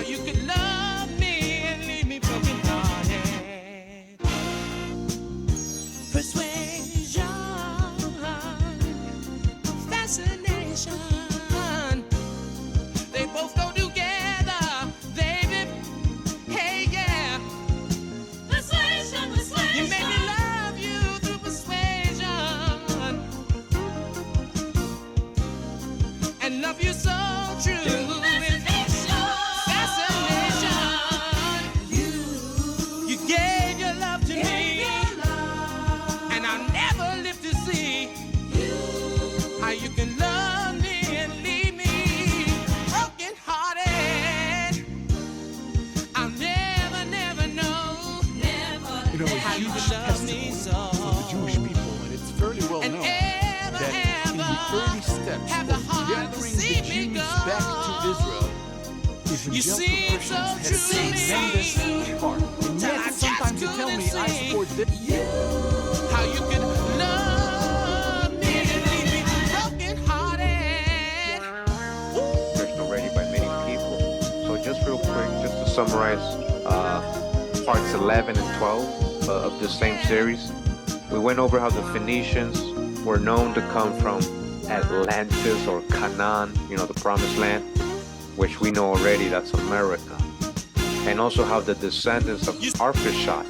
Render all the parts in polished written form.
you could love me and leave me broken hearted. Persuasion, fascination, they both go together, baby. Hey, yeah. Persuasion, persuasion. You made me love you through persuasion and love you so true. You gave your love to me, and I'll never live to see how you can love me and leave me broken hearted. I'll never, never know You know, a how you huge could love me testimony so. from the Jewish people, and it's fairly well And known ever, that in the early steps have the of heart to gathering the see me Jews go. back to Israel, You seem evangelical so Christians true had to tremendous me. part. And Till I yet, just sometimes you tell couldn't me I see support this. how you could love me and leave me broken hearted. Christian already by many people. So just real quick, just to summarize parts 11 and 12 of this same series, we went over how the Phoenicians were known to come from Atlantis or Canaan, you know, the promised land, which we know already that's America. And also how the descendants of Arphaxad,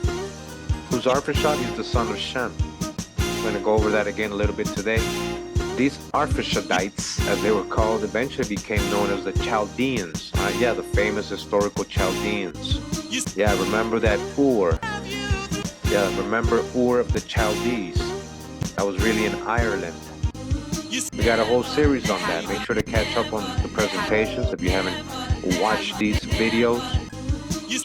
who's Arphaxad? He's the son of Shem. We're going to go over that again a little bit today. These Arphaxadites, as they were called, eventually became known as the Chaldeans. Yeah, the famous historical Chaldeans. Yeah, remember that Ur. Yeah, remember Ur of the Chaldees. That was really in Ireland. We got a whole series on that. Make sure to catch up on the presentations if you haven't watched these videos.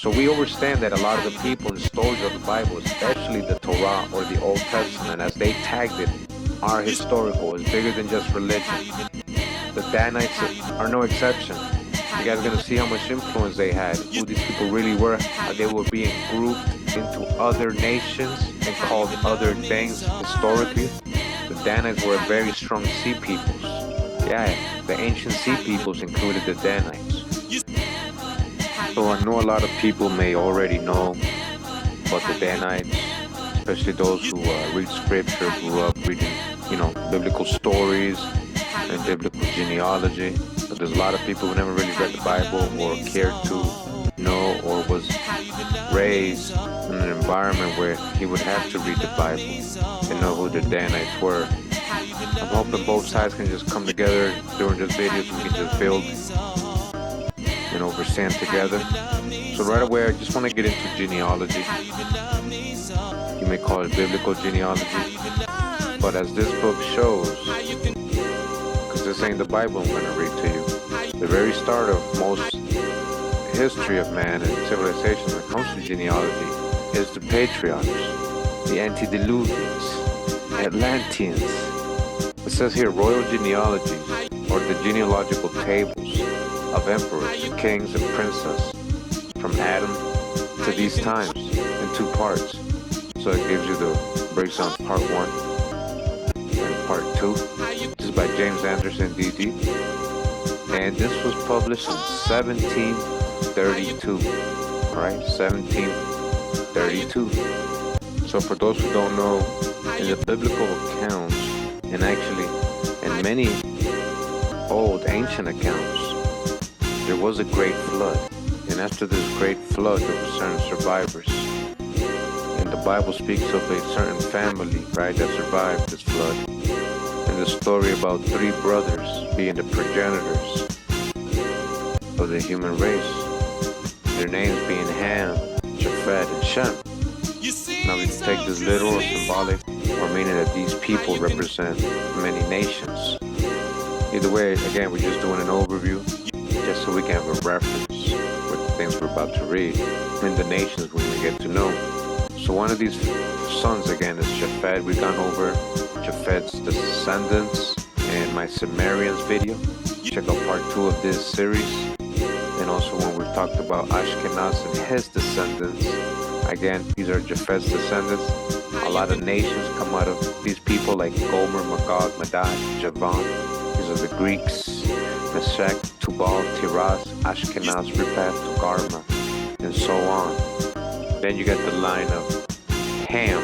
So we understand that a lot of the people in stories of the Bible, especially the Torah or the Old Testament, as they tagged it, are historical. It's bigger than just religion. The Danites are no exception. You guys are going to see how much influence they had, who these people really were, how they were being grouped into other nations and called other things historically. The Danites were very strong sea peoples. Yeah, the ancient sea peoples included the Danites. So I know a lot of people may already know about the Danites, especially those who read scripture, grew up reading, you know, biblical stories and biblical genealogy. But there's a lot of people who never really read the Bible or cared to know or was raised in an environment where he would have to read the Bible and know who the Danites were. I'm hoping both sides can just come together during this video so we can just build and understand together. So right away, I just want to get into genealogy. You may call it biblical genealogy. But as this book shows, because this ain't the Bible I'm going to read to you, the very start of most history of man and civilization when it comes to genealogy is the patriarchs, the antediluvians, Atlanteans. It says here royal genealogies, or the genealogical tables of emperors, kings, and princes from Adam to these times in two parts. So it gives you the breaks down part 1 and part 2. This is by James Anderson, D.D. And this was published in 1732. Alright, 1732. So for those who don't know, in the biblical accounts, and actually in many old ancient accounts, there was a great flood. And after this great flood, there were certain survivors. And the Bible speaks of a certain family, right, that survived this flood. And the story about 3 brothers being the progenitors of the human race. Their names being Ham, Japheth, and Shem. Now we can take this literal or symbolic, or meaning that these people represent many nations. Either way, again, we're just doing an overview, just so we can have a reference with the things we're about to read, and the nations we may get to know. So one of these sons, again, is Japheth. We've gone over Japheth's descendants in my Sumerians video. Check out part 2 of this series. And also when we've talked about Ashkenaz and his descendants. Again, these are Japheth's descendants. A lot of nations come out of these people like Gomer, Magog, Madai, Javan. These are the Greeks. Meshech, Tubal, Tiras, Ashkenaz, Riphath, Togarmah, and so on. Then you get the line of Ham,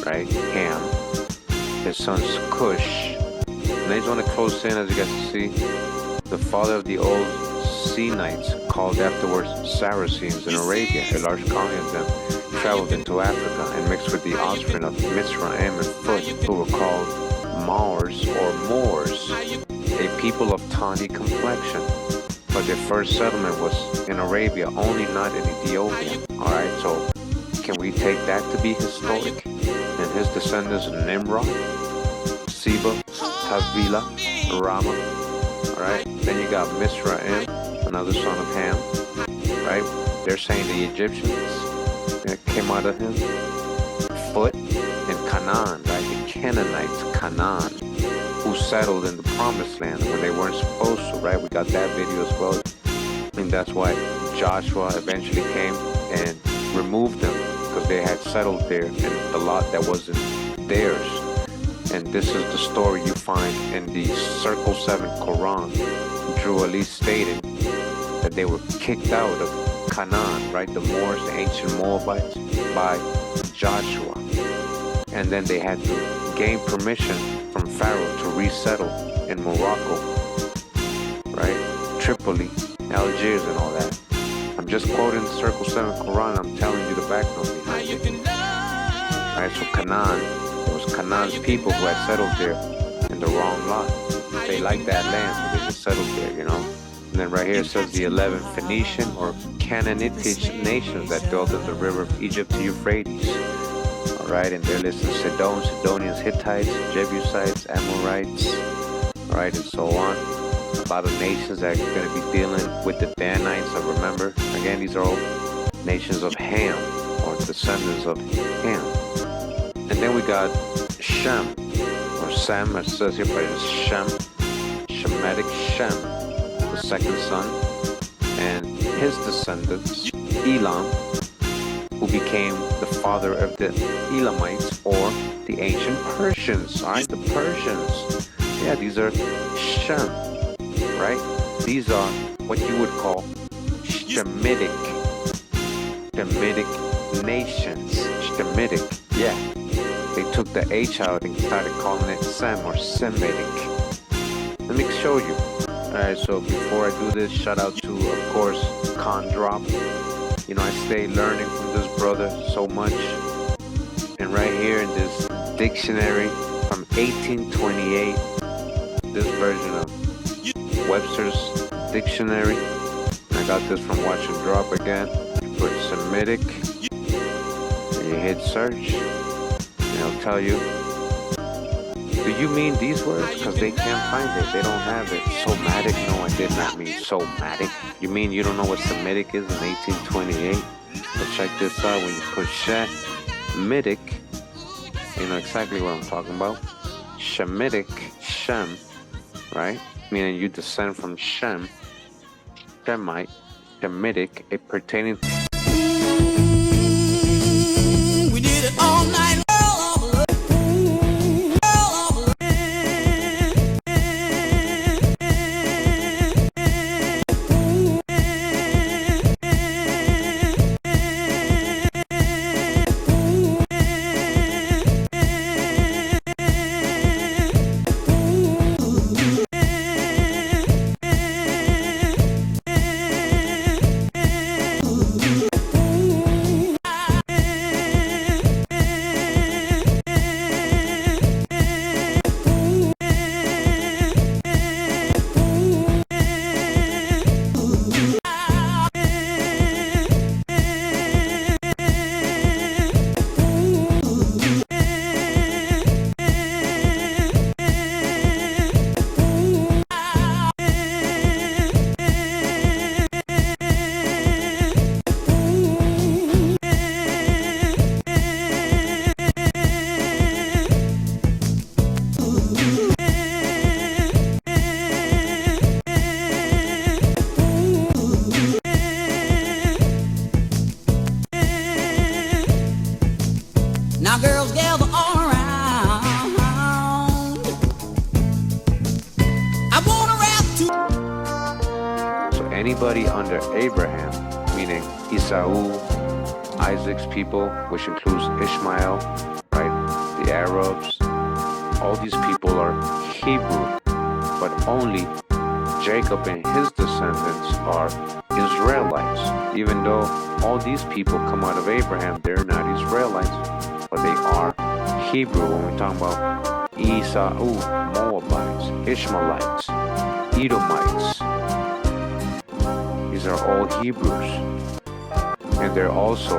right? Ham. His son's Cush. And I just want to close in, as you guys can see, the father of the old Sinites, called afterwards Saracens in Arabia. A large colony of them traveled into Africa and mixed with the offspring of Mizraim and Phut, who were called Mars or Moors, a people of tawny complexion. But their first settlement was in Arabia, only not in Ethiopia. Alright, so can we take that to be historic? And his descendants Nimrod, Seba, Havilah, Rama. Alright, then you got Mizraim, another son of Ham. Right? They're saying the Egyptians that came out of him. Phut and Canaan, right? The Canaanites, Canaan, who settled in the promised land when they weren't supposed to, right? We got that video as well. And that's why Joshua eventually came and removed them, because they had settled there in the lot that wasn't theirs. And this is the story you find in the Circle 7 Quran. Drew Ali stated that they were kicked out of Canaan, right? The Moors, the ancient Moabites, by Joshua. And then they had to gain permission from Pharaoh to resettle in Morocco, right? Tripoli, Algiers, and all that. I'm just quoting the Circle 7 Quran. I'm telling you the background behind it. Right, so Canaan, it was Canaan's people who had settled there in the wrong lot. They liked that land, so they just settled there, you know? And then right here it says the 11 Phoenician or Canaanite nations that dwelt in the river of Egypt to Euphrates. Alright, and they're listed Sidonians, Hittites, Jebusites, Amorites, alright, and so on. A lot of nations that are going to be dealing with the Danites. So remember, again, these are all nations of Ham, or descendants of Ham. And then we got Shem, or Sem, as it says here, but it's Shem, Shemitic Shem, the second son, and his descendants, Elam, who became the father of the Elamites, or the ancient Persians. Alright, the Persians. Yeah, these are Shem, right? These are what you would call Shemitic nations. Shemitic, yeah. They took the H out and started calling it Sem or Semitic. Let me show you. Alright, so before I do this, shout out to, of course, Con Drop. You know, I stay learning from this brother so much. And right here in this dictionary from 1828, this version of Webster's Dictionary. I got this from Watch and Drop again. You put Semitic, and you hit search, and it'll tell you, do you mean these words? Because they can't find it. They don't have it. Somatic? No, I did not mean somatic. You mean you don't know what Semitic is in 1828? But check this out. When you put Shemitic, you know exactly what I'm talking about. Shemitic, Shem, right? Meaning you descend from Shem, Shemite, Shemitic, a pertaining. We did it all night long. under Abraham, meaning Esau, Isaac's people, which includes Ishmael, right? The Arabs. All these people are Hebrew, but only Jacob and his descendants are Israelites. Even though all these people come out of Abraham, they're not Israelites, but they are Hebrew. When we're talking about Esau, Moabites, Ishmaelites, Edomites, these are all Hebrews. And they're also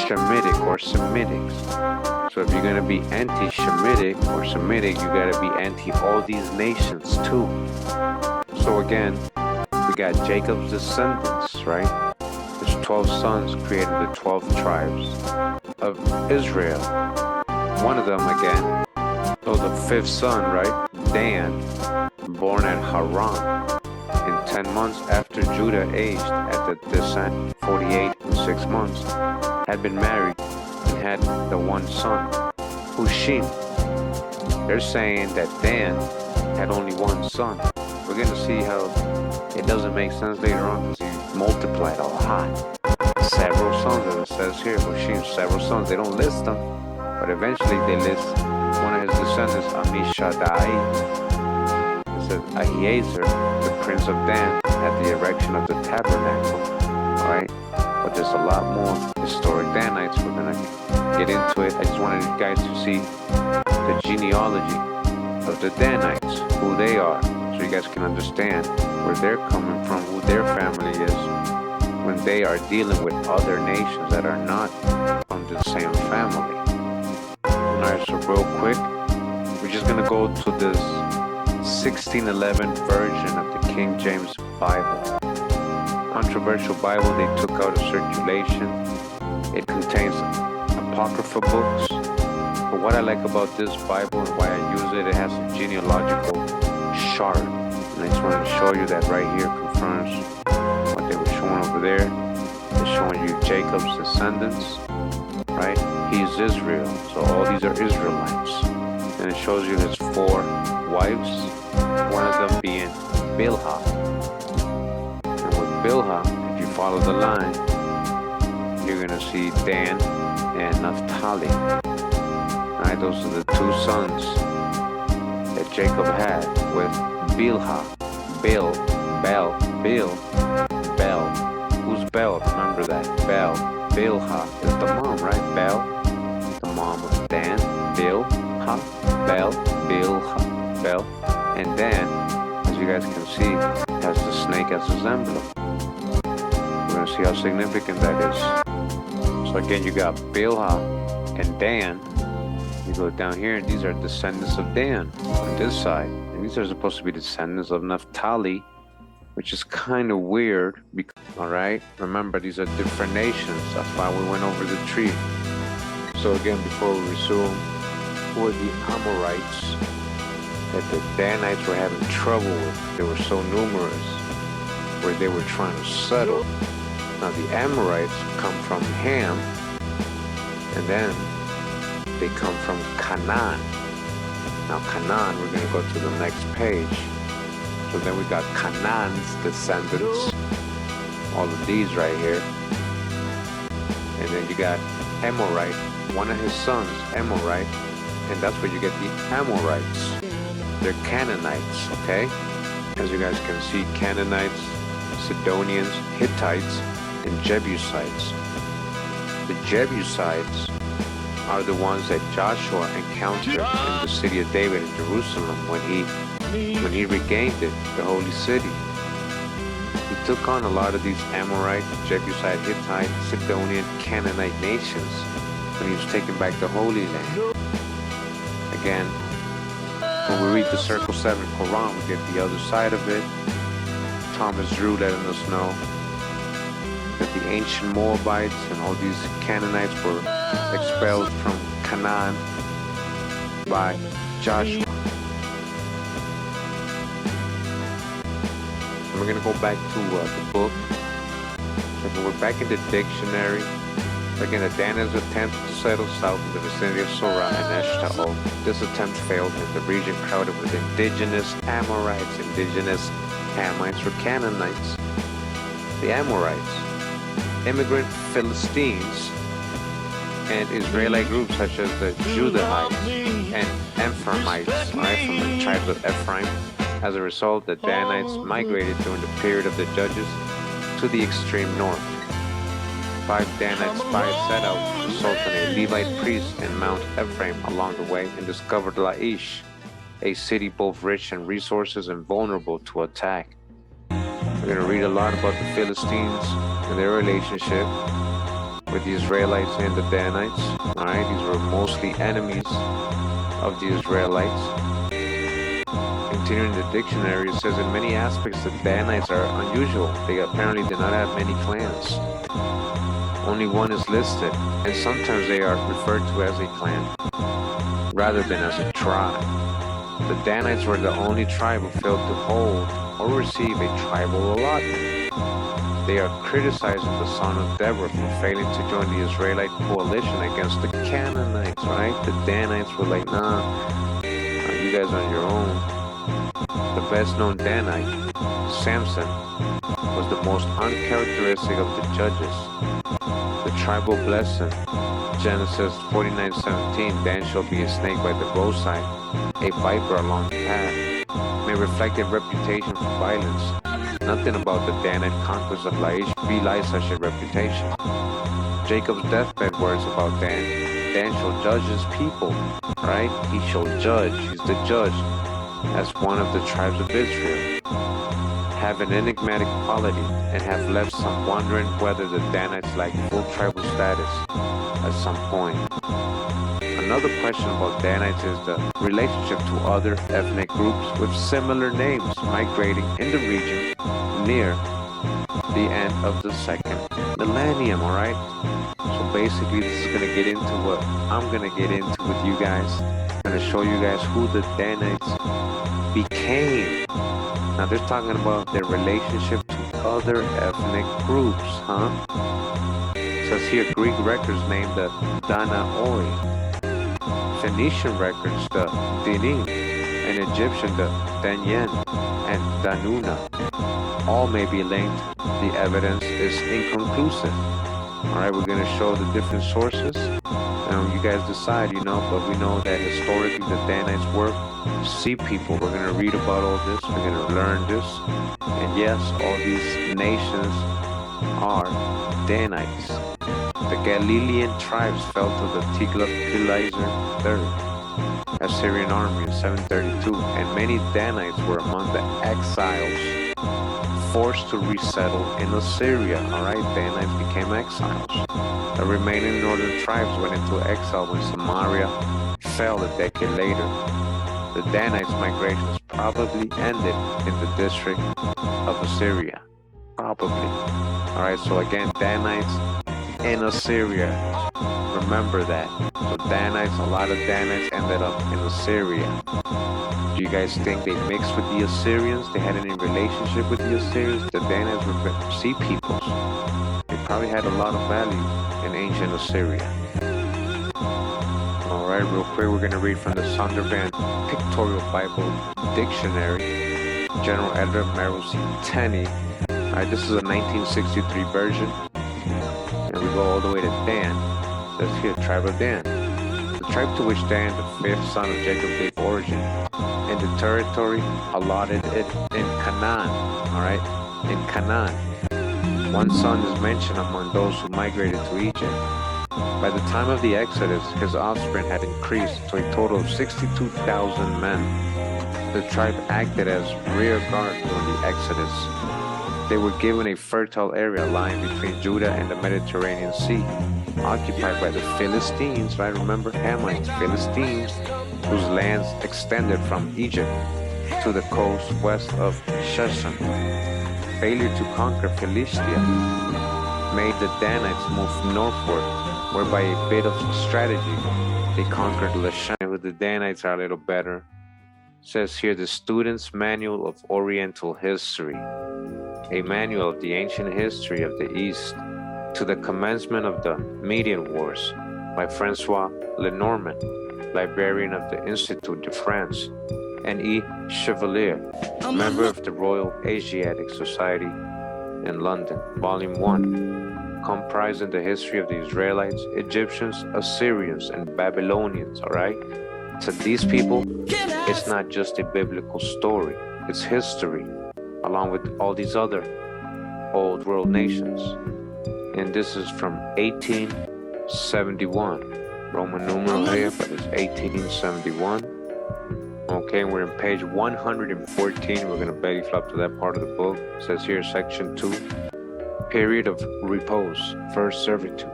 Shemitic or Semitic. So if you're going to be anti-Shemitic or Semitic, you got to be anti all these nations too. So again, we got Jacob's descendants, right? His 12 sons created the 12 tribes of Israel. One of them, again, was the fifth son, right? Dan, born at Haran. In 10 months after Judah aged at the descent, 48 and 6 months, had been married and had the one son, Hushim. They're saying that Dan had only one son. We're going to see how it doesn't make sense later on because he multiplied a lot. Several sons, as it says here, Hushim, several sons. They don't list them, but eventually they list one of his descendants, Ammishaddai. It says Ahiezer, the prince of Dan, at the erection of the tabernacle. Alright? But there's a lot more historic Danites. We're going to get into it. I just wanted you guys to see the genealogy of the Danites, who they are, so you guys can understand where they're coming from, who their family is, when they are dealing with other nations that are not from the same family. Alright, so real quick, we're just going to go to this 1611 version of the King James Bible. Controversial Bible they took out of circulation. It contains apocryphal books. But what I like about this Bible and why I use it, it has a genealogical chart. And I just wanted to show you that right here confirms what they were showing over there. They're showing you Jacob's descendants, right? He's Israel. So all these are Israelites. And it shows you his 4 wives, one of them being Bilhah. And with Bilhah, if you follow the line, you're going to see Dan and Naphtali. Alright, those are the 2 sons that Jacob had with Bilhah. Bel. Who's Bel? Remember that. Bel. Bilhah is the mom, right? Bel, the mom of Dan. Bilhah. Bel. Bilhah. Bel. And Dan, as you guys can see, has the snake as his emblem. We're going to see how significant that is. So again, you got Bilhah and Dan. You go down here, and these are descendants of Dan on this side. And these are supposed to be descendants of Naphtali, which is kind of weird. Alright, remember, these are different nations. That's why we went over the tree. So again, before we resume, who are the Amorites that the Danites were having trouble with? They were so numerous, where they were trying to settle. Now the Amorites come from Ham, and then they come from Canaan. Now Canaan, we're going to go to the next page. So then we got Canaan's descendants, all of these right here. And then you got Amorite, one of his sons, Amorite, and that's where you get the Amorites. They're Canaanites, okay? As you guys can see, Canaanites, Sidonians, Hittites, and Jebusites. The Jebusites are the ones that Joshua encountered in the city of David in Jerusalem when he regained it, the holy city. He took on a lot of these Amorite, Jebusite, Hittite, Sidonian, Canaanite nations when he was taking back the Holy Land. Again, when we read the Circle 7 Quran, we get the other side of it. Thomas Drew letting us know that the ancient Moabites and all these Canaanites were expelled from Canaan by Joshua. And we're going to go back to the book. And we're back in the dictionary. Again, the Danites attempted to settle south in the vicinity of Sora and Eshtaol. This attempt failed in the region crowded with indigenous Amorites, indigenous Hamites, or Canaanites. the Amorites, immigrant Philistines, and Israelite groups such as the Judahites and Ephraimites, right, from the tribes of Ephraim. As a result, the Danites migrated during the period of the Judges to the extreme north. 5 Danite spies set out to consult a Levite priest in Mount Ephraim along the way and discovered Laish, a city both rich in resources and vulnerable to attack. We're going to read a lot about the Philistines and their relationship with the Israelites and the Danites. All right, these were mostly enemies of the Israelites. Continuing the dictionary, it says in many aspects the Danites are unusual. They apparently did not have many clans. Only one is listed, and sometimes they are referred to as a clan rather than as a tribe. The Danites were the only tribe who failed to hold or receive a tribal allotment. They are criticizing the son of Deborah for failing to join the Israelite coalition against the Canaanites, right? The Danites were like, nah, you guys on your own. The best known Danite, Samson, was the most uncharacteristic of the judges. The tribal blessing, Genesis 49:17, Dan shall be a snake by the roadside, a viper along the path, may reflect a reputation for violence. Nothing about the Danite conquest of Laish belies such a reputation. Jacob's deathbed words about Dan. Dan shall judge his people, right? He shall judge. He's the judge as one of the tribes of Israel. Have an enigmatic quality and have left some wondering whether the Danites lack full tribal status at some point. Another question about Danites is the relationship to other ethnic groups with similar names migrating in the region near the end of the second millennium, alright? So basically this is going to get into what I'm going to get into with you guys. I'm going to show you guys who the Danites became. Now they're talking about their relationship to other ethnic groups, huh? It says here Greek records named the Danaoi, Phoenician records the Dinim, and Egyptian the Danyen and Danuna. All may be linked. The evidence is inconclusive. Alright, we're going to show the different sources. You guys decide, but we know that historically the Danites were sea people. We're going to read about all this. We're going to learn this. And yes, all these nations are Danites. The Galilean tribes fell to the Tiglath-Pileser III Assyrian army in 732, and many Danites were among the exiles forced to resettle in Assyria. Alright, Danites became exiles. The remaining northern tribes went into exile when Samaria fell a decade later. The Danites' migrations probably ended in the district of Assyria. Probably. Alright, so again, Danites in Assyria. Remember that. So Danites, a lot of Danites ended up in Assyria. Do you guys think they mixed with the Assyrians? They had any relationship with the Assyrians? The Danites were sea peoples. They probably had a lot of value in ancient Assyria. Alright, real quick, we're going to read from the Sundervan Pictorial Bible Dictionary, General Editor Merrill C. Tenney. Alright, this is a 1963 version. And we go all the way to Dan. It says here, tribe of Dan. The tribe to which Dan, the fifth son of Jacob, gave origin, and the territory allotted it in Canaan. Alright, in Canaan. One son is mentioned among those who migrated to Egypt. By the time of the Exodus, his offspring had increased to a total of 62,000 men. The tribe acted as rear guard during the Exodus. They were given a fertile area lying between Judah and the Mediterranean Sea, occupied by the Philistines, right? Remember, Hamites, Philistines, whose lands extended from Egypt to the coast west of Shushan. Failure to conquer Philistia made the Danites move northward, where by a bit of strategy, they conquered Lashan. With the Danites are a little better. It says here, the Student's Manual of Oriental History, a manual of the ancient history of the East to the commencement of the Median Wars by Francois Lenormand, librarian of the Institut de France, and E. Chevalier, member of the Royal Asiatic Society, in London, Volume 1, comprising the history of the Israelites, Egyptians, Assyrians, and Babylonians, all right? To these people, it's not just a biblical story, it's history, along with all these other old world nations. And this is from 1871. Roman numeral here, but it's 1871. Okay, we're in page 114. We're going to belly flop to that part of the book. It says here, section 2, period of repose, first servitude,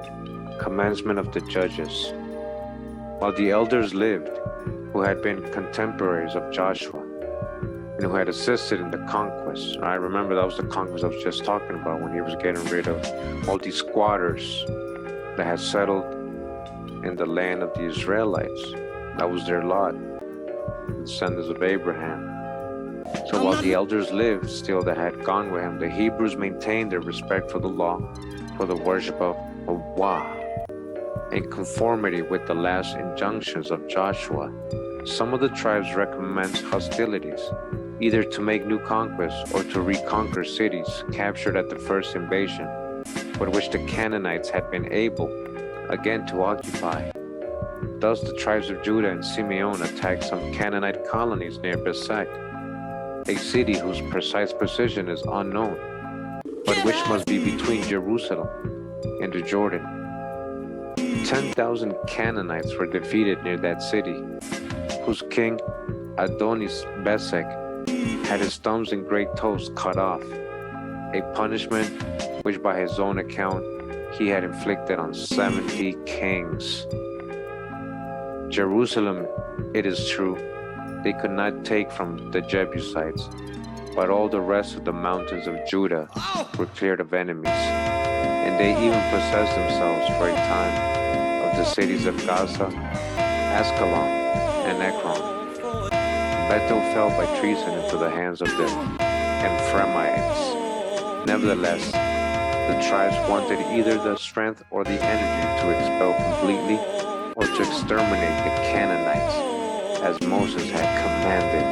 commencement of the judges. While the elders lived, who had been contemporaries of Joshua, and who had assisted in the conquest. I remember that was the conquest I was just talking about, when he was getting rid of all these squatters that had settled in the land of the Israelites. That was their lot, the descendants of Abraham. So while the elders lived, still that had gone with him, the Hebrews maintained their respect for the law, for the worship of Wah, in conformity with the last injunctions of Joshua. Some of the tribes recommenced hostilities, either to make new conquests or to reconquer cities captured at the first invasion, but which the Canaanites had been able again to occupy. Thus the tribes of Judah and Simeon attacked some Canaanite colonies near Bezek, a city whose precise position is unknown, but which must be between Jerusalem and the Jordan. 10,000 Canaanites were defeated near that city, whose king Adonis Bezek had his thumbs and great toes cut off, a punishment which by his own account he had inflicted on 70 kings. Jerusalem, it is true, they could not take from the Jebusites, but all the rest of the mountains of Judah were cleared of enemies, and they even possessed themselves for a time of the cities of Gaza, Ascalon, and Ekron. Bethel fell by treason into the hands of the Ephraimites. Nevertheless, the tribes wanted either the strength or the energy to expel completely or to exterminate the Canaanites, as Moses had commanded.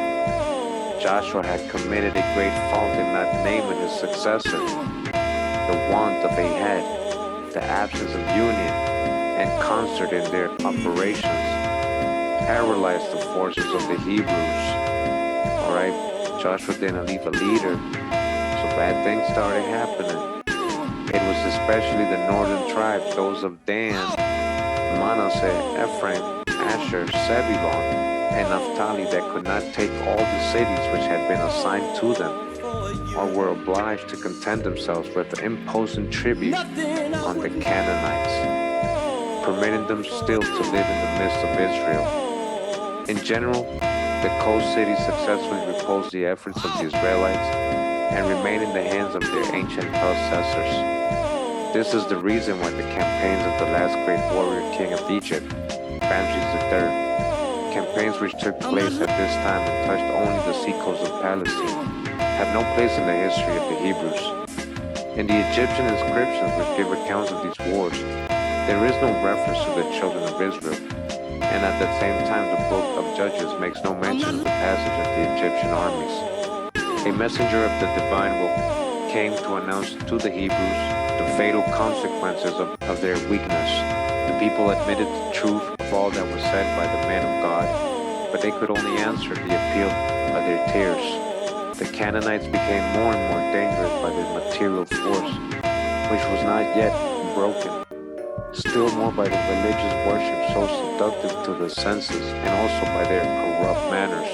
Joshua had committed a great fault in not naming his successor. The want of a head, the absence of union and concert in their operations, paralyzed the forces of the Hebrews. Alright, Joshua didn't leave a leader, so bad things started happening. It was especially the northern tribes, those of Dan, Manasseh, Ephraim, Asher, Zebulon, and Naphtali, that could not take all the cities which had been assigned to them, or were obliged to content themselves with imposing tribute on the Canaanites, permitting them still to live in the midst of Israel. In general, the coast cities successfully repulsed the efforts of the Israelites and remained in the hands of their ancient possessors. This is the reason why the campaigns of the last great warrior king of Egypt, Ramses III, campaigns which took place at this time and touched only the seacoast of Palestine, have no place in the history of the Hebrews. In the Egyptian inscriptions which give accounts of these wars, there is no reference to the children of Israel, and at the same time the book of Judges makes no mention of the passage of the Egyptian armies. A messenger of the divine will came to announce to the Hebrews the fatal consequences of their weakness. The people admitted the truth of all that was said by the men of God, but they could only answer the appeal by their tears. The Canaanites became more and more dangerous by their material force, which was not yet broken. Still more by the religious worship so seductive to the senses, and also by their corrupt manners.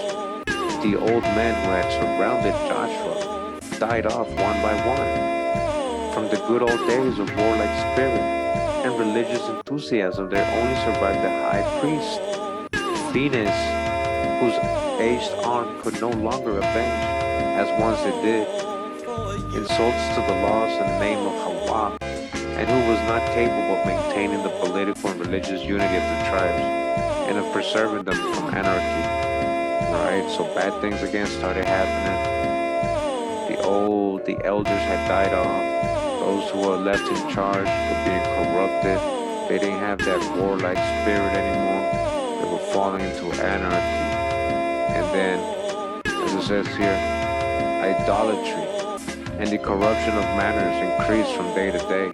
The old men who had surrounded Joshua died off one by one. From the good old days of warlike spirit and religious enthusiasm, there only survived the high priest, Phinehas, whose aged arm could no longer avenge, as once it did, insults to the laws in the name of Hawa, and who was not capable of maintaining the political and religious unity of the tribes, and of preserving them from anarchy. Alright, so bad things again started happening. The elders had died off. Those who were left in charge were being corrupted. They didn't have that warlike spirit anymore. They were falling into anarchy. And then, as it says here, idolatry and the corruption of manners increased from day to day.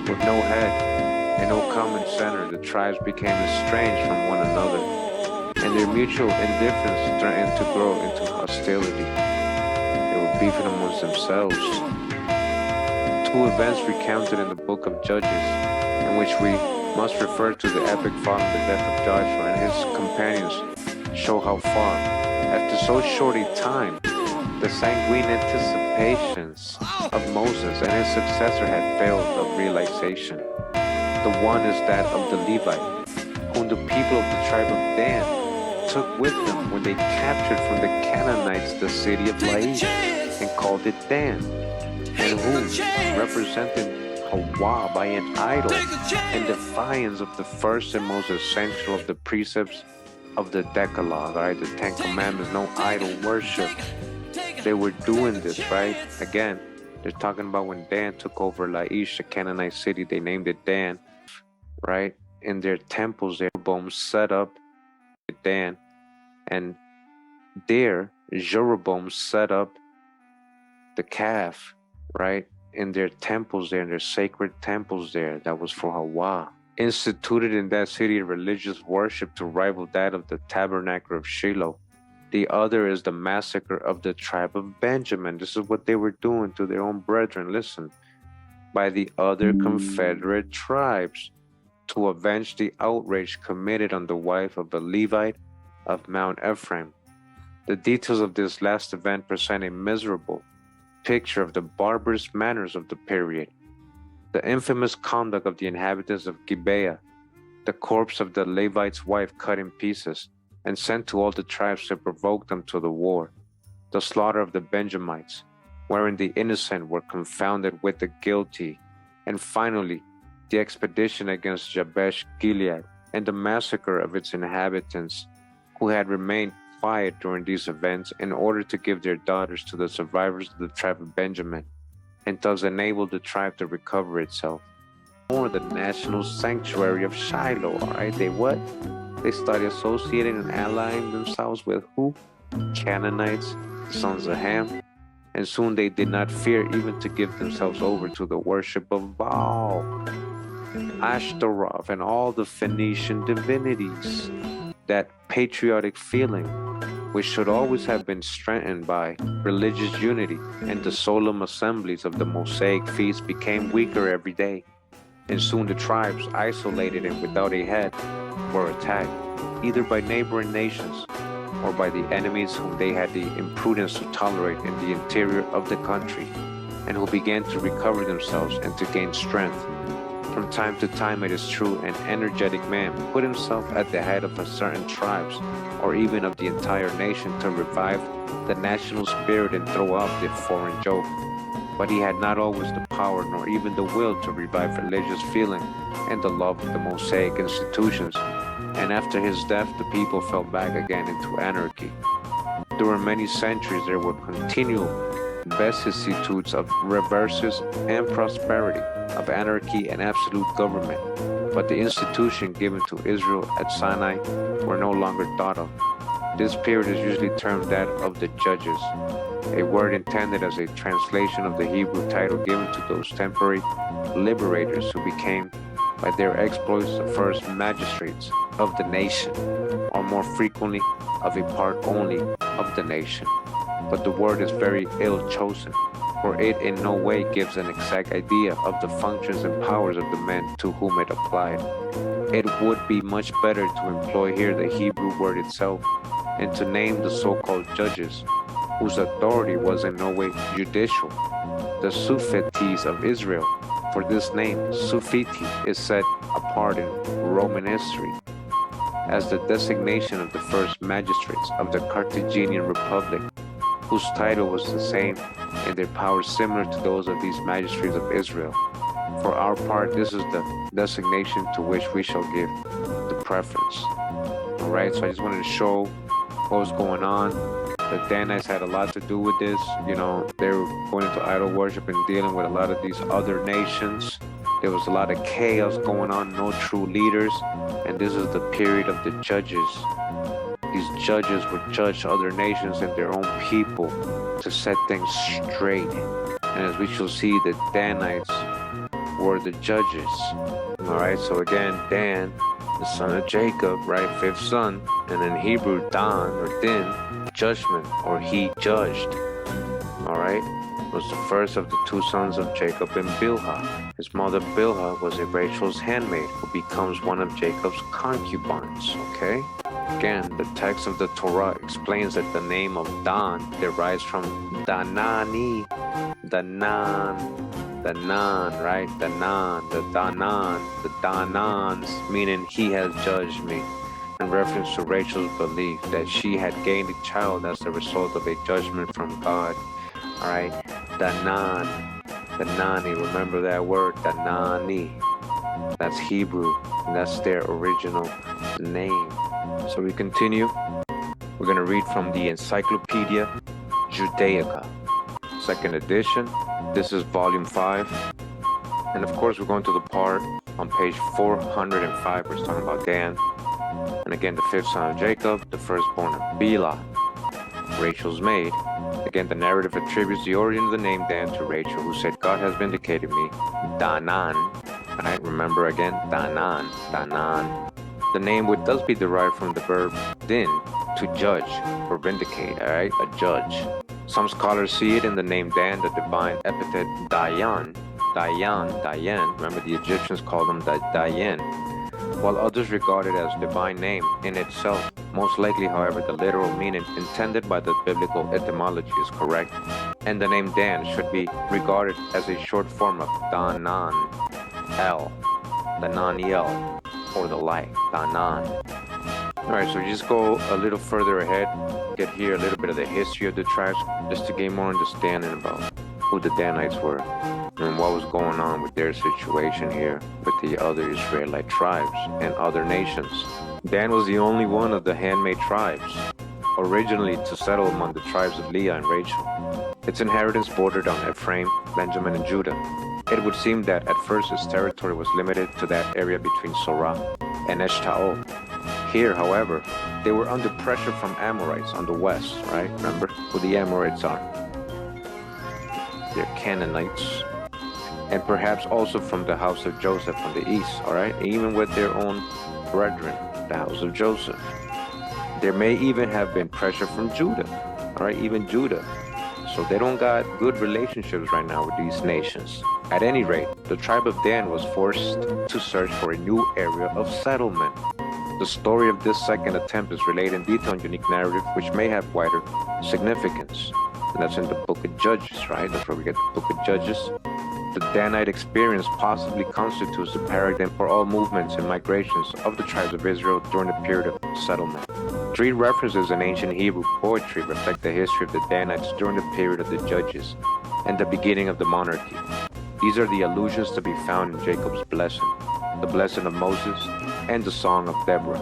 With no head and no common center, the tribes became estranged from one another, and their mutual indifference threatened to grow into hostility. They were beefing amongst themselves. Two events recounted in the book of Judges, in which we must refer to the epic following the death of Joshua and his companions, show how far, after so short a time, the sanguine anticipations of Moses and his successor had failed of realization. The one is that of the Levite, whom the people of the tribe of Dan took with them when they captured from the Canaanites the city of Laish and called it Dan, and who represented Hawa by an idol in defiance of the first and most essential of the precepts of the Decalogue, right? The Ten Commandments, no idol worship. They were doing this, right? Again, they're talking about when Dan took over Laish, the Canaanite city, they named it Dan, right? In their temples, their Jeroboam set up Dan, and there Jeroboam set up the calf, right? In their temples there, in their sacred temples there, that was for Hawa. Instituted in that city religious worship to rival that of the tabernacle of Shiloh. The other is the massacre of the tribe of Benjamin. This is what they were doing to their own brethren, listen, by the other confederate tribes to avenge the outrage committed on the wife of a Levite of Mount Ephraim. The details of this last event present a miserable picture of the barbarous manners of the period. The infamous conduct of the inhabitants of Gibeah, the corpse of the Levite's wife cut in pieces and sent to all the tribes to provoke them to the war, the slaughter of the Benjamites, wherein the innocent were confounded with the guilty, and finally, the expedition against Jabesh Gilead and the massacre of its inhabitants, who had remained quiet during these events in order to give their daughters to the survivors of the tribe of Benjamin, and thus enable the tribe to recover itself. Or the national sanctuary of Shiloh, all right? They started associating and allying themselves with who? Canaanites, sons of Ham, and soon they did not fear even to give themselves over to the worship of Baal, Ashtaroth, and all the Phoenician divinities. That patriotic feeling, which should always have been strengthened by religious unity and the solemn assemblies of the Mosaic feast, became weaker every day, and soon the tribes, isolated and without a head, were attacked, either by neighboring nations or by the enemies whom they had the imprudence to tolerate in the interior of the country, and who began to recover themselves and to gain strength. From time to time, it is true, an energetic man put himself at the head of a certain tribes, or even of the entire nation, to revive the national spirit and throw off the foreign joke. But he had not always the power nor even the will to revive religious feeling and the love of the Mosaic institutions, and after his death the people fell back again into anarchy. During many centuries there were continual vicissitudes of reverses and prosperity, of anarchy and absolute government, but the institution given to Israel at Sinai were no longer thought of. This period is usually termed that of the Judges, a word intended as a translation of the Hebrew title given to those temporary liberators who became, by their exploits, the first magistrates of the nation, or more frequently, of a part only of the nation. But the word is very ill chosen, for it in no way gives an exact idea of the functions and powers of the men to whom it applied. It would be much better to employ here the Hebrew word itself, and to name the so-called judges, whose authority was in no way judicial, the Sufetes of Israel. For this name, Sufiti, is set apart in Roman history as the designation of the first magistrates of the Carthaginian Republic, whose title was the same and their powers similar to those of these magistrates of Israel. For our part, this is the designation to which we shall give the preference. Alright, so I just wanted to show what was going on. The Danites had a lot to do with this. You know, they were going into idol worship and dealing with a lot of these other nations. There was a lot of chaos going on, no true leaders. And this is the period of the judges. These judges would judge other nations and their own people to set things straight And as we shall see, the Danites were the judges. Alright, so again, Dan, the son of Jacob, right, fifth son, and in Hebrew, Dan or Din, judgment, or he judged. Alright, was the first of the two sons of Jacob and Bilhah. His mother Bilhah was a Rachel's handmaid who becomes one of Jacob's concubines. Okay? Again, the text of the Torah explains that the name of Dan derives from Danani, Danan, right? Danan, the Danans, meaning he has judged me, in reference to Rachel's belief that she had gained a child as a result of a judgment from God. All right, Danani, remember that word, Danani. That's Hebrew, and that's their original name. So we continue. We're going to read from the Encyclopedia Judaica, second edition. This is volume 5. And of course, we're going to the part on page 405. We're talking about Dan. And again, the fifth son of Jacob, the firstborn of Bilhah, Rachel's maid. Again, the narrative attributes the origin of the name Dan to Rachel, who said, God has vindicated me. Danan. Right? Remember again, Danan. The name would thus be derived from the verb din, to judge or vindicate, all right? A judge. Some scholars see it in the name Dan, the divine epithet Dayan. Remember, the Egyptians called him Dayan, while others regard it as divine name in itself. Most likely, however, the literal meaning intended by the biblical etymology is correct, and the name Dan should be regarded as a short form of Danan El, Dananiel, or the like, Danan. Alright, so just go a little further ahead, get here a little bit of the history of the tribes, just to gain more understanding about who the Danites were and what was going on with their situation here with the other Israelite tribes and other nations. Dan was the only one of the handmaid tribes, originally to settle among the tribes of Leah and Rachel. Its inheritance bordered on Ephraim, Benjamin, and Judah. It would seem that at first its territory was limited to that area between Sorah and Eshtaol. Here, however, they were under pressure from Amorites on the west, right? Remember who the Amorites are? They're Canaanites. And perhaps also from the house of Joseph on the east, all right? Even with their own brethren, the house of Joseph. There may even have been pressure from Judah, all right? Even Judah. So they don't got good relationships right now with these nations. At any rate, the tribe of Dan was forced to search for a new area of settlement. The story of this second attempt is related in detail and unique narrative, which may have wider significance. And that's in the book of Judges, right? That's where we get the book of Judges. The Danite experience possibly constitutes the paradigm for all movements and migrations of the tribes of Israel during the period of settlement. 3 references in ancient Hebrew poetry reflect the history of the Danites during the period of the Judges and the beginning of the monarchy. These are the allusions to be found in Jacob's blessing, the blessing of Moses, and the Song of Deborah,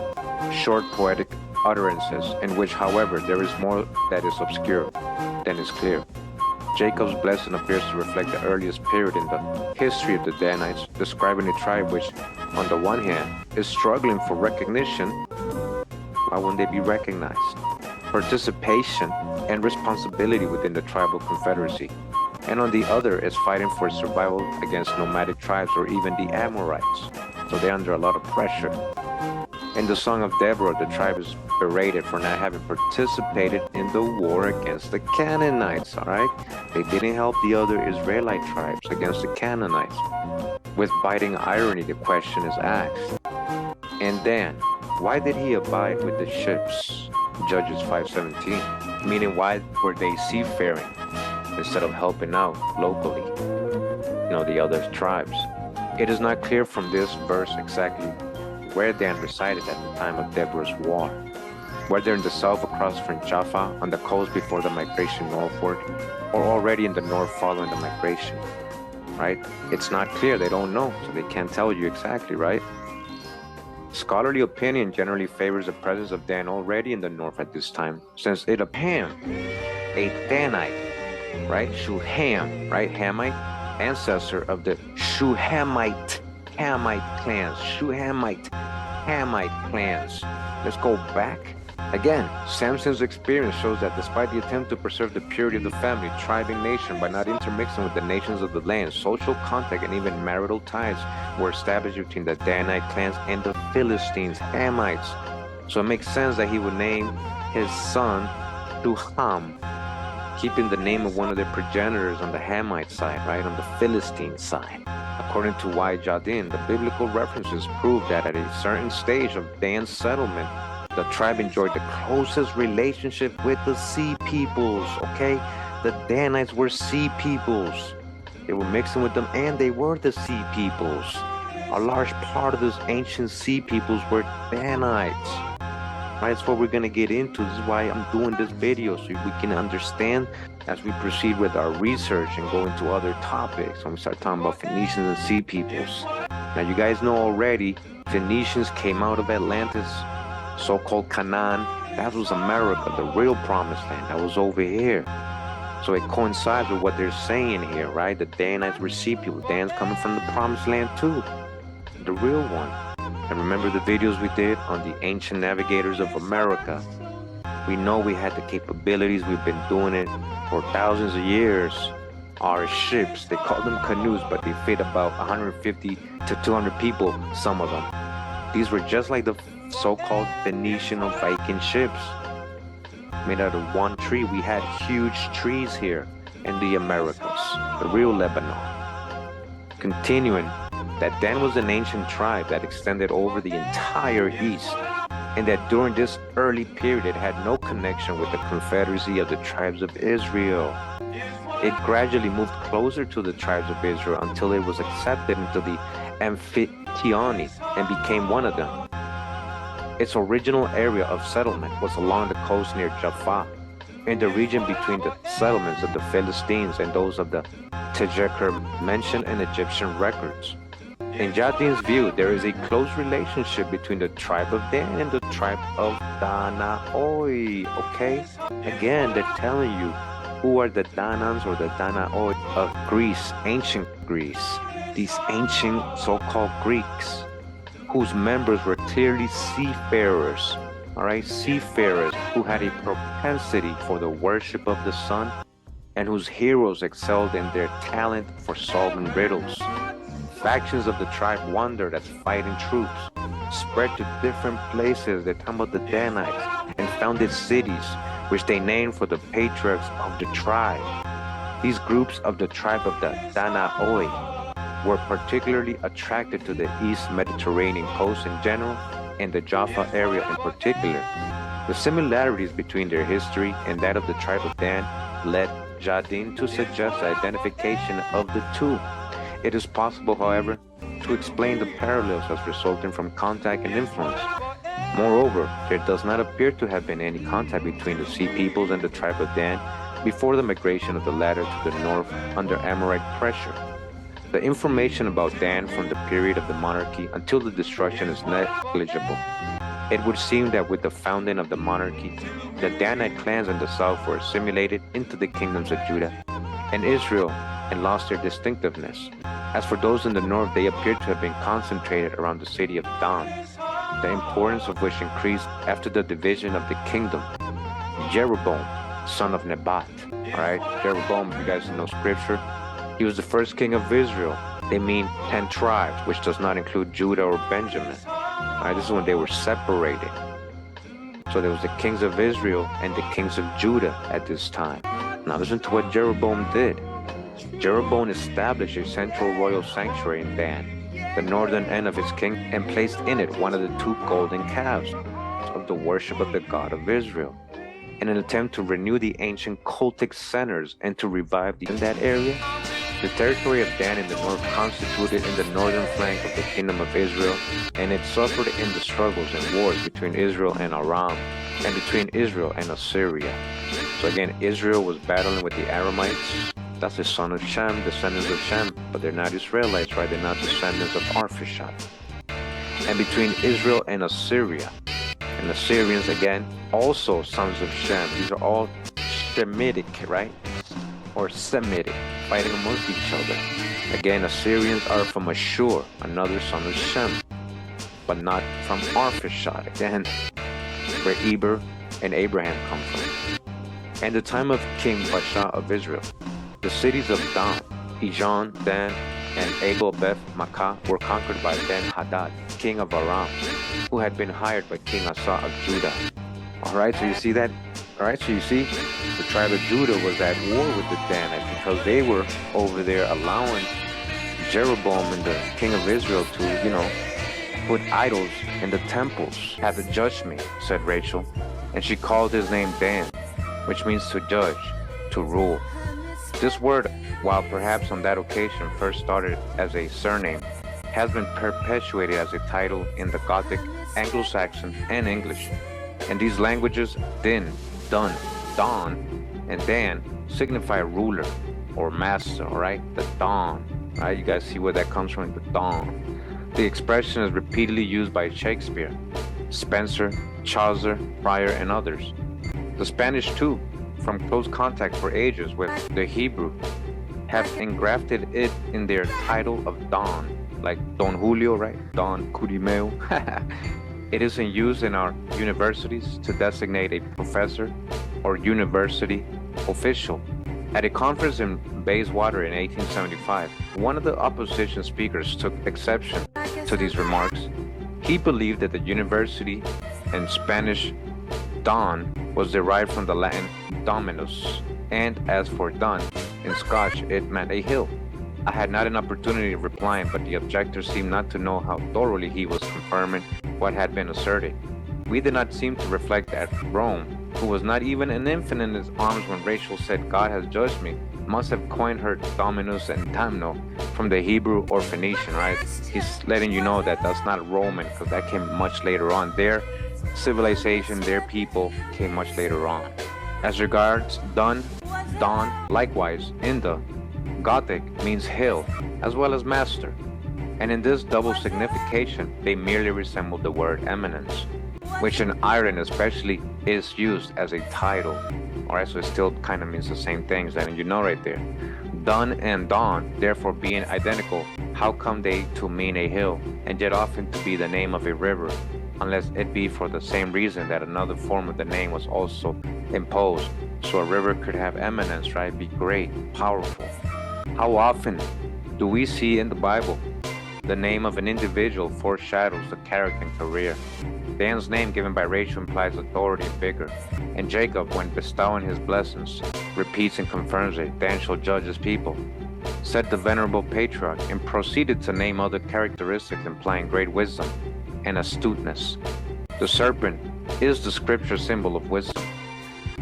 short poetic utterances in which, however, there is more that is obscure than is clear. Jacob's blessing appears to reflect the earliest period in the history of the Danites, describing a tribe which, on the one hand, is struggling for recognition. Why wouldn't they be recognized? Participation and responsibility within the tribal confederacy. And on the other is fighting for survival against nomadic tribes or even the Amorites. So they're under a lot of pressure. In the Song of Deborah, the tribe is berated for not having participated in the war against the Canaanites, all right? They didn't help the other Israelite tribes against the Canaanites. With biting irony, the question is asked. And then, why did he abide with the ships? Judges 5:17. Meaning, why were they seafaring instead of helping out locally, the other tribes? It is not clear from this verse exactly where Dan resided at the time of Deborah's war. Whether in the south across from Jaffa, on the coast before the migration northward, or already in the north following the migration, right? It's not clear, they don't know, so they can't tell you exactly, right? Scholarly opinion generally favors the presence of Dan already in the north at this time, since it appeared a Danite, right? Shuham, right? Hamite, ancestor of the Shuhamite clans. Hamite clans. Let's go back Again, Samson's experience shows that despite the attempt to preserve the purity of the family, tribe, and nation by not intermixing with the nations of the land, social contact and even marital ties were established between the Danite clans and the Philistines, Hamites. So it makes sense that he would name his son Duham, keeping the name of one of their progenitors on the Hamite side, right, on the Philistine side. According to Y. Jardin, the biblical references prove that at a certain stage of Dan's settlement, the tribe enjoyed the closest relationship with the Sea Peoples, okay? The Danites were Sea Peoples. They were mixing with them, and they were the Sea Peoples. A large part of those ancient Sea Peoples were Danites. Right, that's what we're going to get into. This is why I'm doing this video, so we can understand as we proceed with our research and go into other topics when we start talking about Phoenicians and Sea Peoples. Now, you guys know already, Phoenicians came out of Atlantis, so-called Canaan. That was America, the real promised land. That was over here. So it coincides with what they're saying here, right? The Danites were Sea People. Dan's coming from the promised land too, the real one. And remember the videos we did on the ancient navigators of America? We know we had the capabilities. We've been doing it for thousands of years. Our ships, they call them canoes, but they fit about 150 to 200 people, some of them. These were just like the so-called Phoenician or Viking ships, made out of one tree. We had huge trees here in the Americas, the real Lebanon. Continuing, that Dan was an ancient tribe that extended over the entire East, and that during this early period it had no connection with the confederacy of the tribes of Israel. It gradually moved closer to the tribes of Israel until it was accepted into the Amphictyony and became one of them. Its original area of settlement was along the coast near Jaffa, in the region between the settlements of the Philistines and those of the Tejeker mentioned in Egyptian records. In Jardin's view, there is a close relationship between the tribe of Dan and the tribe of Danaoi, okay? Again, they're telling you who are the Danans or the Danaoi of Greece, ancient Greece. These ancient so-called Greeks, whose members were clearly seafarers, all right? Seafarers who had a propensity for the worship of the sun and whose heroes excelled in their talent for solving riddles. Factions of the tribe wandered as fighting troops, spread to different places, they're talking about the Danites, and founded cities, which they named for the patriarchs of the tribe. These groups of the tribe of the Danaoi were particularly attracted to the East Mediterranean coast in general, and the Jaffa area in particular. The similarities between their history and that of the tribe of Dan led Jardin to suggest the identification of the two. It is possible, however, to explain the parallels as resulting from contact and influence. Moreover, there does not appear to have been any contact between the Sea Peoples and the tribe of Dan before the migration of the latter to the north under Amorite pressure. The information about Dan from the period of the monarchy until the destruction is negligible. It would seem that with the founding of the monarchy, the Danite clans in the south were assimilated into the kingdoms of Judah and Israel and lost their distinctiveness. As for those in the north, they appear to have been concentrated around the city of Dan, the importance of which increased after the division of the kingdom. Jeroboam, son of Nebat, all right? Jeroboam, if you guys know scripture, he was the first king of Israel. They mean 10 tribes, which does not include Judah or Benjamin. All right, this is when they were separated. So there was the kings of Israel and the kings of Judah at this time. Now listen to what Jeroboam did. Jeroboam established a central royal sanctuary in Dan, the northern end of his kingdom, and placed in it one of the 2 golden calves of the worship of the God of Israel. In an attempt to renew the ancient cultic centers and to revive in that area, the territory of Dan in the north constituted in the northern flank of the kingdom of Israel, and it suffered in the struggles and wars between Israel and Aram, and between Israel and Assyria. So again, Israel was battling with the Aramites. That's the son of Shem, descendants of Shem, but they're not Israelites, right? They're not descendants of Arphaxad. And between Israel and Assyria, and Assyrians, again, also sons of Shem. These are all Shemitic, right? Or Semitic, fighting amongst each other. Again, Assyrians are from Ashur, another son of Shem, but not from Arphaxad. Again, where Eber and Abraham come from. And the time of King Baasha of Israel, the cities of Dan, Ijon, Dan, and Abel Beth Makkah were conquered by Ben-Hadad, king of Aram, who had been hired by King Asa of Judah. Alright, so you see that? Alright, so you see, the tribe of Judah was at war with the Danites because they were over there allowing Jeroboam and the king of Israel to, put idols in the temples. Have to judge me, said Rachel. And she called his name Dan, which means to judge, to rule. This word, while perhaps on that occasion first started as a surname, has been perpetuated as a title in the Gothic, Anglo-Saxon, and English. In these languages, Din, Dun, Don, and Dan signify ruler or master, alright? The Don, right? You guys see where that comes from, the Don. The expression is repeatedly used by Shakespeare, Spenser, Chaucer, Prior, and others. The Spanish, too, from close contact for ages with the Hebrew, have engrafted it in their title of Don, like Don Julio, right? Don Curimeo. It is in use in our universities to designate a professor or university official. At a conference in Bayswater in 1875, one of the opposition speakers took exception to these remarks. He believed that the university in Spanish Don was derived from the Latin dominus, and as for Dun, in Scotch it meant a hill. I had not an opportunity of replying, but the objector seemed not to know how thoroughly he was confirming what had been asserted. We did not seem to reflect that Rome, who was not even an infant in his arms when Rachel said, God has judged me, must have coined her dominus and damno from the Hebrew or Phoenician, right? He's letting you know that that's not Roman, because that came much later on. Their civilization, their people came much later on. As regards Dun, Don, likewise, in the Gothic means hill, as well as master. And in this double signification, they merely resemble the word eminence, which in Ireland especially is used as a title. Alright, so it still kind of means the same things, and right there. Dun and Don, therefore being identical, how come they to mean a hill, and yet often to be the name of a river, unless it be for the same reason that another form of the name was also imposed, so a river could have eminence, right? Be great, powerful. How often do we see in the Bible the name of an individual foreshadows the character and career? Dan's name given by Rachel implies authority and vigor, and Jacob, when bestowing his blessings, repeats and confirms it. Dan shall judge his people, said the venerable patriarch, and proceeded to name other characteristics implying great wisdom and astuteness. The serpent is the scripture symbol of wisdom.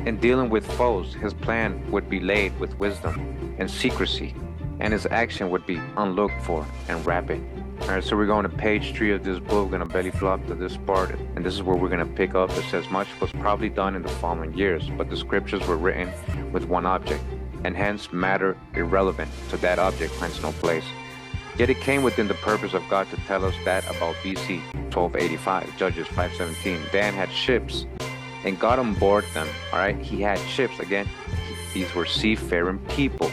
In dealing with foes, his plan would be laid with wisdom and secrecy, and his action would be unlooked for and rapid. Alright, so we're going to page 3 of this book. We're going to belly flop to this part, and this is where we're going to pick up. It says, much was probably done in the following years, but the scriptures were written with one object, and hence matter irrelevant to that object finds no place. Yet it came within the purpose of God to tell us that about BC 1285, Judges 5:17, Dan had ships and got on board them. Alright, he had ships. Again, these were seafaring people.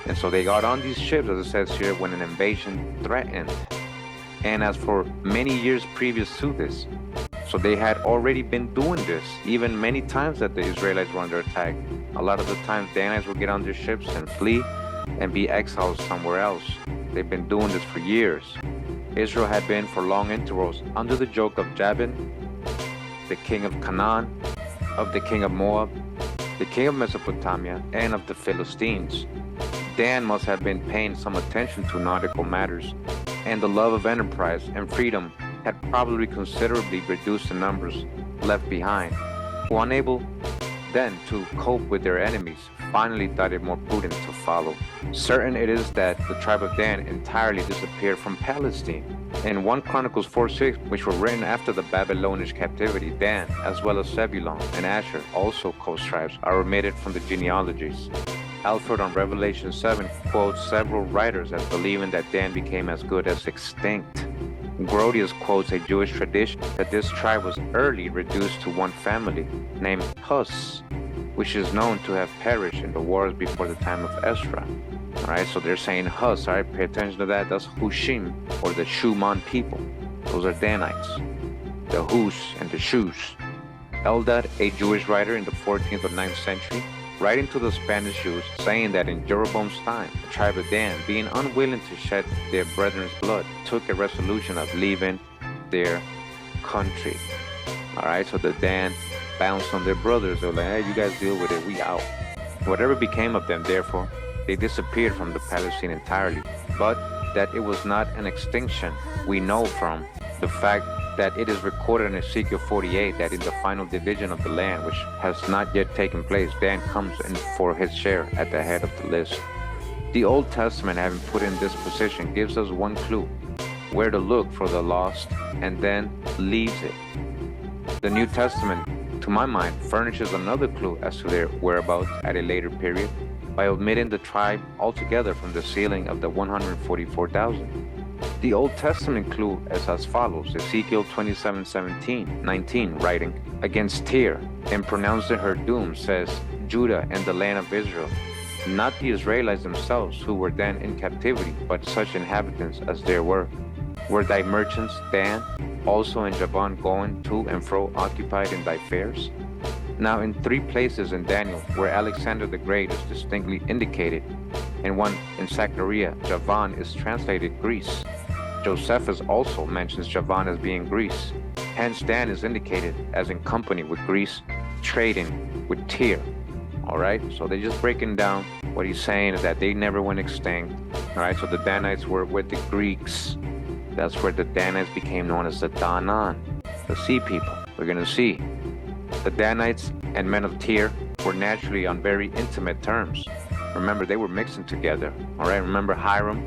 And so they got on these ships, as it says here, when an invasion threatened. And as for many years previous to this, so they had already been doing this, even many times that the Israelites were under attack. A lot of the times, Danites would get on their ships and flee and be exiled somewhere else. They've been doing this for years. Israel had been for long intervals under the yoke of Jabin, the king of Canaan, of the king of Moab, the king of Mesopotamia, and of the Philistines. Dan must have been paying some attention to nautical matters, and the love of enterprise and freedom had probably considerably reduced the numbers left behind, who, unable then to cope with their enemies, finally thought it more prudent to follow. Certain it is that the tribe of Dan entirely disappeared from Palestine. In 1 Chronicles 4:6, which were written after the Babylonish captivity, Dan, as well as Zebulun and Asher, also coast tribes, are omitted from the genealogies. Alford on Revelation 7 quotes several writers as believing that Dan became as good as extinct. Grotius quotes a Jewish tradition that this tribe was early reduced to one family named Hus, which is known to have perished in the wars before the time of Ezra. Alright, so they're saying Hus, alright, pay attention to that. That's Hushim, or the Shuman people. Those are Danites. The Hus and the Shus. Eldad, a Jewish writer in the 14th or 9th century, writing to the Spanish Jews, saying that in Jeroboam's time, the tribe of Dan, being unwilling to shed their brethren's blood, took a resolution of leaving their country. Alright, so the Dan bounced on their brothers. They were like, hey, you guys deal with it, we out. Whatever became of them, therefore, they disappeared from the Palestine entirely. But that it was not an extinction, we know from the fact that it is recorded in Ezekiel 48 that in the final division of the land, which has not yet taken place, Dan comes in for his share at the head of the list. The Old Testament, having put in this position, gives us one clue, where to look for the lost, and then leaves it. The New Testament, to my mind, furnishes another clue as to their whereabouts at a later period by omitting the tribe altogether from the sealing of the 144,000. The Old Testament clue is as follows: Ezekiel 27:19, writing, against Tyre, and pronouncing her doom, says Judah and the land of Israel, not the Israelites themselves who were then in captivity, but such inhabitants as there were. Were thy merchants, Dan, also in Javan going to and fro occupied in thy fairs? Now in 3 places in Daniel where Alexander the Great is distinctly indicated, and one in Zechariah, Javan is translated Greece. Josephus also mentions Javan as being Greece. Hence Dan is indicated as in company with Greece, trading with Tyre. Alright, so they're just breaking down what he's saying is that they never went extinct. Alright, so the Danites were with the Greeks. That's where the Danites became known as the Danaan, the sea people. We're going to see. The Danites and men of Tyre were naturally on very intimate terms. Remember, they were mixing together. Alright, remember Hiram?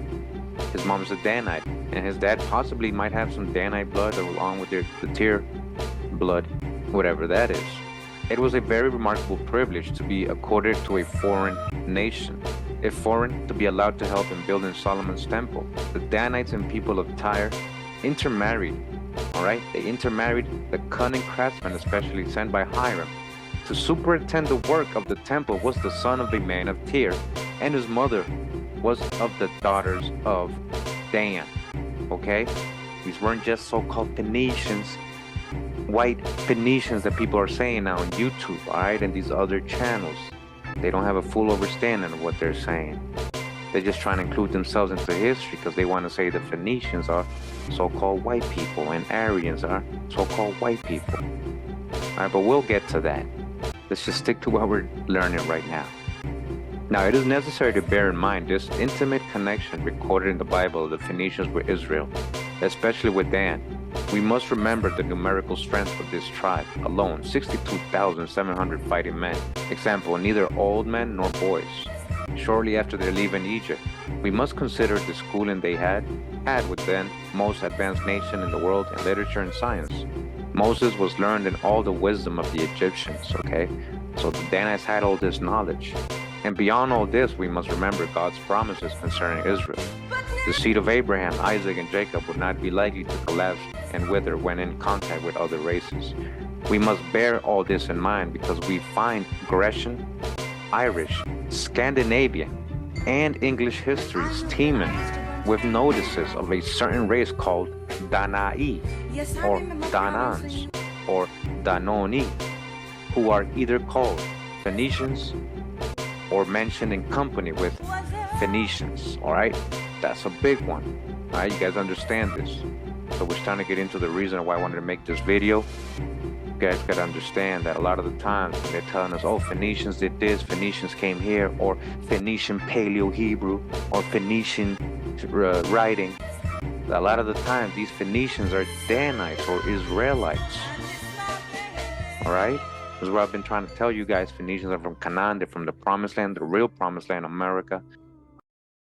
His mom's a Danite, and his dad possibly might have some Danite blood along with the Tyre blood, whatever that is. It was a very remarkable privilege to be accorded to a foreign nation. If foreign, to be allowed to help in building Solomon's temple. The Danites and people of Tyre intermarried. Alright, they intermarried the cunning craftsman, especially sent by Hiram. To superintend the work of the temple was the son of a man of Tyre, and his mother was of the daughters of Dan. Okay? These weren't just so-called Phoenicians, white Phoenicians that people are saying now on YouTube, alright, and these other channels. They don't have a full understanding of what they're saying. They're just trying to include themselves into history because they want to say the Phoenicians are so-called white people and Aryans are so-called white people. Alright, but we'll get to that. Let's just stick to what we're learning right now. Now, it is necessary to bear in mind this intimate connection recorded in the Bible of the Phoenicians with Israel, especially with Dan. We must remember the numerical strength of this tribe alone, 62,700 fighting men. Example, neither old men nor boys. Shortly after their leaving Egypt, we must consider the schooling they had with then most advanced nation in the world in literature and science. Moses was learned in all the wisdom of the Egyptians, okay? So the Danites had all this knowledge. And beyond all this, we must remember God's promises concerning Israel. The seed of Abraham, Isaac, and Jacob would not be likely to collapse and wither when in contact with other races. We must bear all this in mind because we find Grecian, Irish, Scandinavian, and English histories teeming with notices of a certain race called Danai, or Danans, or Danoni, who are either called Phoenicians or mentioned in company with Phoenicians. Alright, that's a big one. Alright, you guys understand this. So we're trying to get into the reason why I wanted to make this video. You guys gotta understand that a lot of the times when they're telling us, oh, Phoenicians did this, Phoenicians came here, or Phoenician Paleo-Hebrew, or Phoenician writing, a lot of the time these Phoenicians are Danites or Israelites. Alright? This is what I've been trying to tell you guys. Phoenicians are from Canaan. They're from the promised land, the real promised land, America.